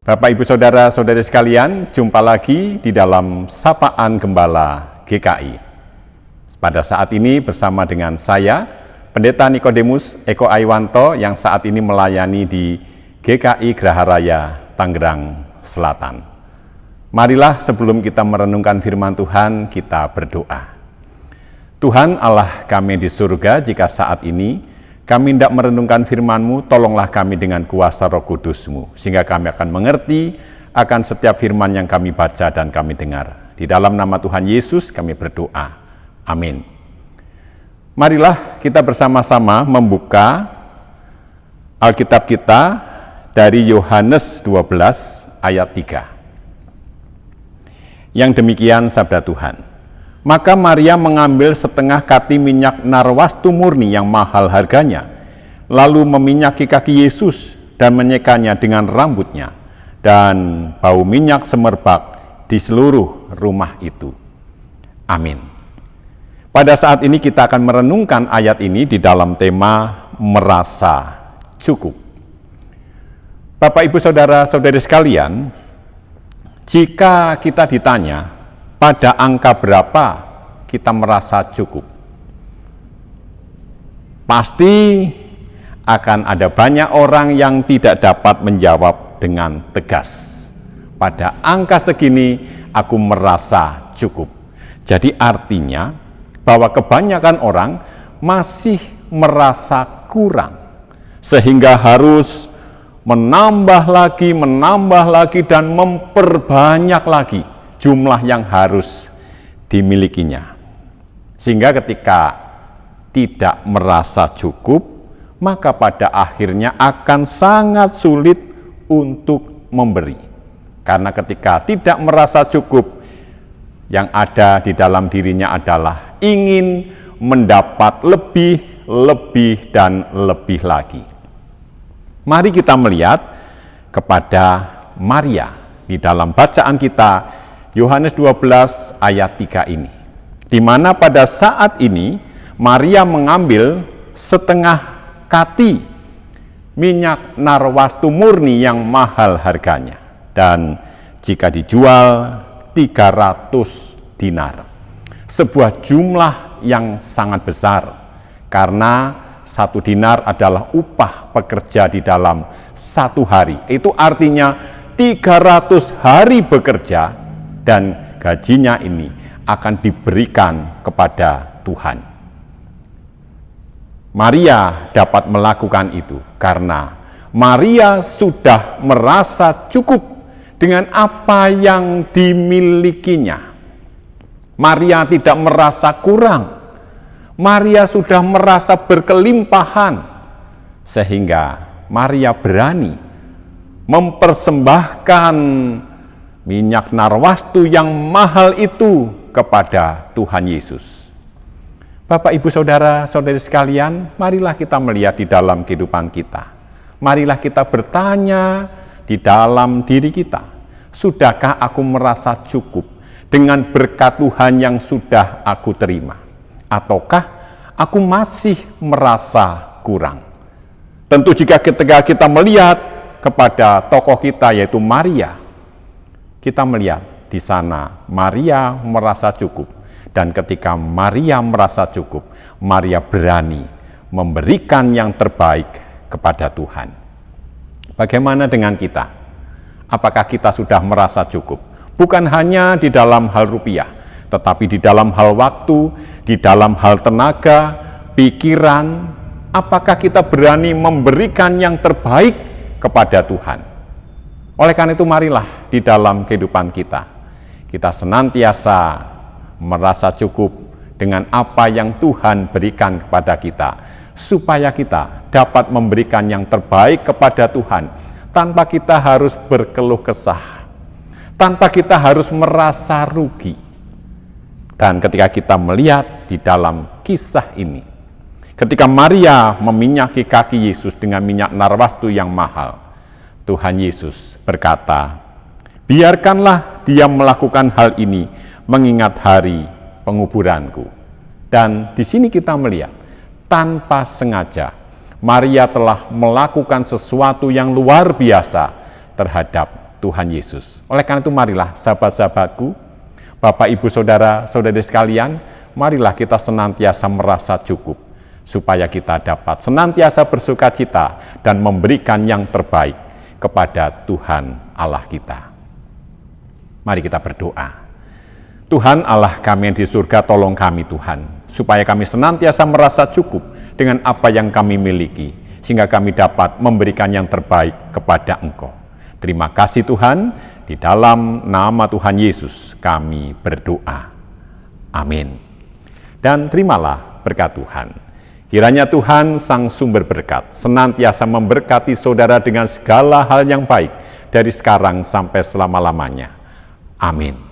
Bapak, Ibu, Saudara-saudari sekalian, jumpa lagi di dalam Sapaan Gembala GKI. Pada saat ini bersama dengan saya, Pendeta Nikodemus Eko Aiwanto yang saat ini melayani di GKI Graharaya, Tangerang Selatan. Marilah sebelum kita merenungkan firman Tuhan, kita berdoa. Tuhan Allah kami di surga, jika saat ini kami hendak merenungkan firman-Mu, tolonglah kami dengan kuasa Roh Kudus-Mu, sehingga kami akan mengerti akan setiap firman yang kami baca dan kami dengar. Di dalam nama Tuhan Yesus kami berdoa. Amin. Marilah kita bersama-sama membuka Alkitab kita dari Yohanes 12 ayat 3. Yang demikian sabda Tuhan. Maka Maria mengambil setengah kati minyak narwastu murni yang mahal harganya, lalu meminyaki kaki Yesus dan menyekanya dengan rambutnya, dan bau minyak semerbak di seluruh rumah itu. Amin. Pada saat ini kita akan merenungkan ayat ini di dalam tema merasa cukup. Bapak, Ibu, Saudara-saudari sekalian, jika kita ditanya, pada angka berapa kita merasa cukup? Pasti akan ada banyak orang yang tidak dapat menjawab dengan tegas. Pada angka segini aku merasa cukup. Jadi artinya bahwa kebanyakan orang masih merasa kurang, sehingga harus menambah lagi dan memperbanyak lagi jumlah yang harus dimilikinya. Sehingga ketika tidak merasa cukup, maka pada akhirnya akan sangat sulit untuk memberi. Karena ketika tidak merasa cukup, yang ada di dalam dirinya adalah ingin mendapat lebih dan lebih lagi. Mari kita melihat kepada Maria di dalam bacaan kita Yohanes 12 ayat 3 ini, di mana pada saat ini Maria mengambil setengah kati minyak narwastu murni yang mahal harganya, dan jika dijual 300 dinar, sebuah jumlah yang sangat besar, karena 1 dinar adalah upah pekerja di dalam 1 hari. Itu artinya 300 hari bekerja, dan gajinya ini akan diberikan kepada Tuhan. Maria dapat melakukan itu karena Maria sudah merasa cukup dengan apa yang dimilikinya. Maria tidak merasa kurang. Maria sudah merasa berkelimpahan, sehingga Maria berani mempersembahkan minyak narwastu yang mahal itu kepada Tuhan Yesus. Bapak, Ibu, Saudara-saudari sekalian, marilah kita melihat di dalam kehidupan kita. Marilah kita bertanya di dalam diri kita, sudahkah aku merasa cukup dengan berkat Tuhan yang sudah aku terima? Ataukah aku masih merasa kurang? Tentu ketika kita melihat kepada tokoh kita yaitu Maria, kita melihat di sana Maria merasa cukup, dan ketika Maria merasa cukup, Maria berani memberikan yang terbaik kepada Tuhan. Bagaimana dengan kita? Apakah kita sudah merasa cukup? Bukan hanya di dalam hal rupiah, tetapi di dalam hal waktu, di dalam hal tenaga, pikiran. Apakah kita berani memberikan yang terbaik kepada Tuhan? Oleh karena itu, marilah di dalam kehidupan kita senantiasa merasa cukup dengan apa yang Tuhan berikan kepada kita, supaya kita dapat memberikan yang terbaik kepada Tuhan, tanpa kita harus berkeluh kesah, tanpa kita harus merasa rugi. Dan ketika kita melihat di dalam kisah ini, ketika Maria meminyaki kaki Yesus dengan minyak narwastu yang mahal, Tuhan Yesus berkata, biarkanlah dia melakukan hal ini mengingat hari penguburanku. Dan di sini kita melihat, tanpa sengaja, Maria telah melakukan sesuatu yang luar biasa terhadap Tuhan Yesus. Oleh karena itu marilah sahabat-sahabatku, Bapak, Ibu, Saudara-saudari sekalian, marilah kita senantiasa merasa cukup, supaya kita dapat senantiasa bersuka cita dan memberikan yang terbaik kepada Tuhan Allah kita. Mari kita berdoa. Tuhan Allah kami yang di surga, tolong kami Tuhan, supaya kami senantiasa merasa cukup dengan apa yang kami miliki, sehingga kami dapat memberikan yang terbaik kepada Engkau. Terima kasih Tuhan, di dalam nama Tuhan Yesus kami berdoa. Amin. Dan terimalah berkat Tuhan. Kiranya Tuhan Sang Sumber Berkat senantiasa memberkati saudara dengan segala hal yang baik dari sekarang sampai selama-lamanya. Amin.